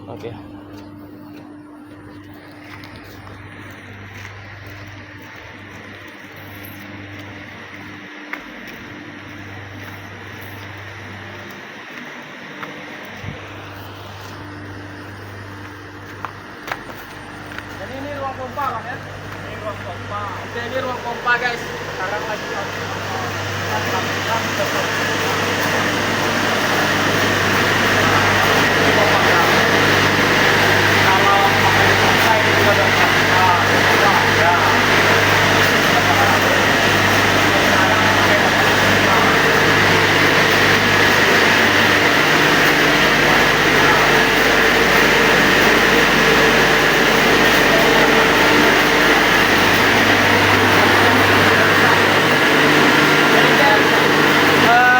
Oke. Jadi ini ruang pompa Bang ya? Ini ruang pompa. Oke, ini ruang pompa guys. Sekarang lagi kalau pakai pompa ini juga ada ya.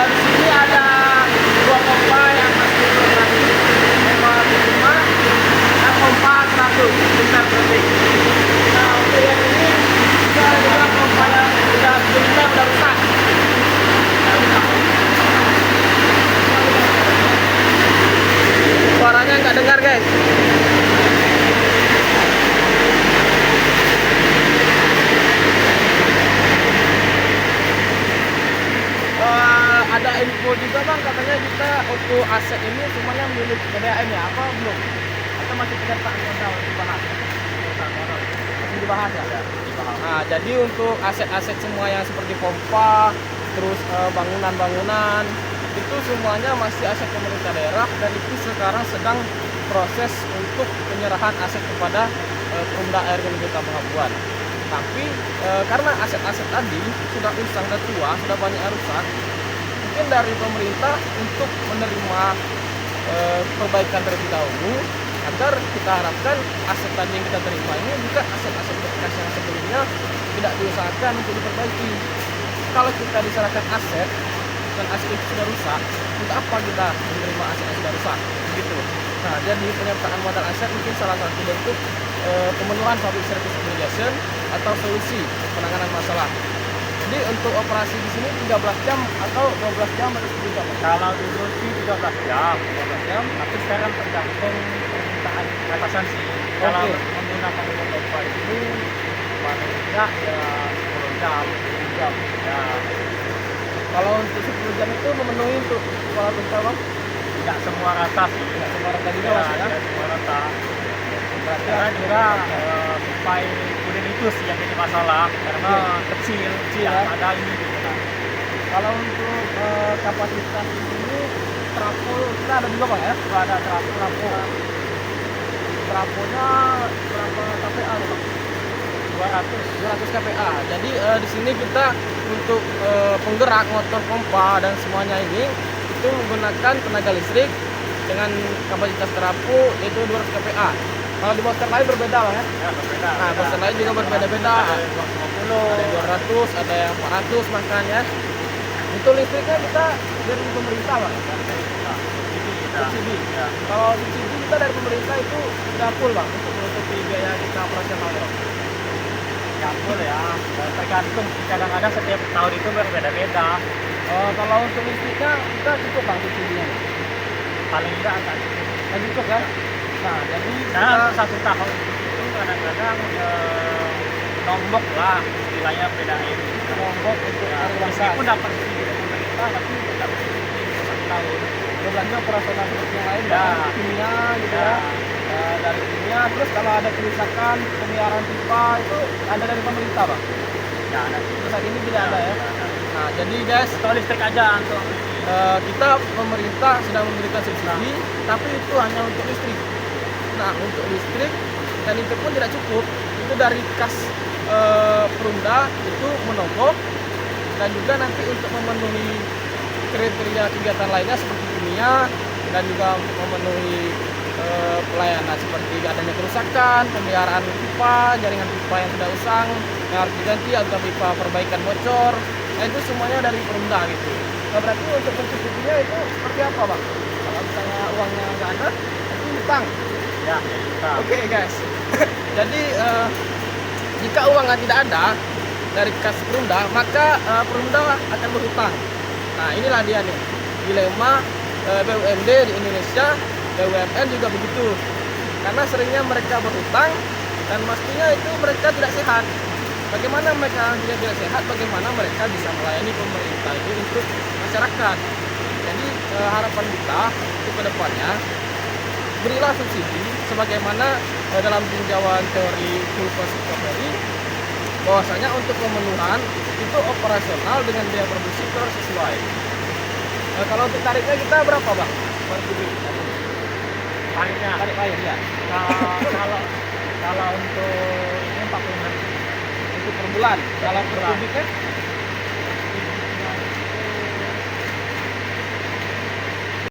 Di sini ada dua pompa yang masih beroperasi, pompa 5 dan pompa 100 liter per detik. Nah, untuk yang ini juga ada pompa yang sudah sebelumnya sudah rusak. Suaranya nggak dengar guys. Ada info juga Bang, katanya kita untuk aset ini semuanya milik PDAM ya, apa belum? Atau masih penyertaan modal dibahas? Masih dibahas ya? Nah, jadi untuk aset-aset semua yang seperti pompa, terus bangunan-bangunan, itu semuanya masih aset pemerintah daerah dan itu sekarang sedang proses untuk penyerahan aset kepada Perumda Air Gunung Tangkuban. Tapi karena aset-aset tadi sudah usang dan tua, sudah banyak yang rusak, mungkin dari pemerintah untuk menerima perbaikan terlebih dahulu agar kita harapkan aset tadi yang kita terima ini juga aset-aset bekas yang sebelumnya tidak diusahakan untuk diperbaiki. Kalau kita diserahkan aset dan aset itu sudah rusak, untuk apa kita menerima aset yang sudah rusak? Begitu. Nah, jadi penyertaan modal aset mungkin salah satu bentuk pemenuhan public service obligation atau solusi penanganan masalah. Jadi untuk operasi di sini 13 jam atau 12 jam atau 10 jam? Kalau dulu sih 13 jam, tapi sekarang tergantung permintaan atasan sih. Kalau menggunakan pompa itu paling tidak ya 10 jam, 10 jam. Ya. Kalau untuk 10 jam itu memenuhi untuk kepala pompa Bang? Tidak semua rata sih. Tidak semua rata juga Ya, Mas ya? tidak semua rata. Kira-kira sampai kemudian itu sih yang jadi masalah karena kecil ya. Ada ini gitu kan. Kalau untuk kapasitas ini trafo kita ada juga Bang ya? Ada trafo. Trafonya berapa kPa Bang? 200 kPa. Jadi di sini kita untuk penggerak motor pompa dan semuanya ini itu menggunakan tenaga listrik dengan kapasitas trafo yaitu 200 kPa. Kalau di booster lain berbeda Bang ya? Ya, berbeda. Nah, booster lain juga berbeda-beda. Ada yang 250, ada yang 200, ada yang 400 bahkan ya. Untuk listriknya kita dari pemerintah Bang. Subsidi. Ya. Kalau subsidi kita dari pemerintah itu sudah full Bang untuk menutupi biaya kita operasional Bang. Ya full ya. Tergantung kadang-kadang setiap tahun itu berbeda-beda. Kalau untuk listriknya kita cukup Bang subsidinya. Paling tidak akan Cukup kan? Nah, jadi kita satu tahun itu kadang-kadang nombok lah istilahnya PDAM. nombok untuk Ya, hari luar meskipun dapat subsidi dari pemerintah tapi tidak subsidi satu tahun. belanja operasional seperti yang lain Ya. Bang. Kimia gitu ya. Dari kimia, terus kalau ada kerusakan pemeliharaan pipa itu ada dari pemerintah Bang. Ya ada. Terus saat ini tidak ada ya. Nah, jadi guys, Atau listrik aja untuk kita pemerintah sedang memberikan subsidi, tapi itu hanya untuk listrik. Nah, untuk listrik dan itu pun tidak cukup. Itu dari kas Perumda itu menonggok dan juga nanti untuk memenuhi kriteria kegiatan lainnya seperti kimia dan juga untuk memenuhi pelayanan seperti adanya kerusakan, pemeliharaan pipa, jaringan pipa yang sudah usang yang harus diganti atau pipa perbaikan bocor. Nah, itu semuanya dari Perumda gitu. Nah, berarti untuk mencukupinya itu seperti apa Bang? Kalau misalnya uangnya nggak ada, itu hutang. ya kita. Oke guys, jadi jika uangnya tidak ada dari kas Perumda, maka Perumda akan berhutang. Nah, inilah dia nih dilema BUMD di Indonesia, BUMN juga begitu. karena seringnya mereka berhutang dan pastinya itu mereka tidak sehat. Bagaimana mereka tidak sehat, bagaimana mereka bisa melayani pemerintah itu untuk masyarakat. Jadi harapan kita untuk kedepannya, berilah subsidi sebagaimana dalam tinjauan teori full cost recovery, bahwasanya untuk pemenuhan itu operasional dengan biaya produksi itu harus sesuai. Kalau untuk tarifnya kita berapa bang? Per kubik. Tarifnya Tarif air ya. kalau untuk ini 46 Untuk per bulan. Kalau per bulan. kubiknya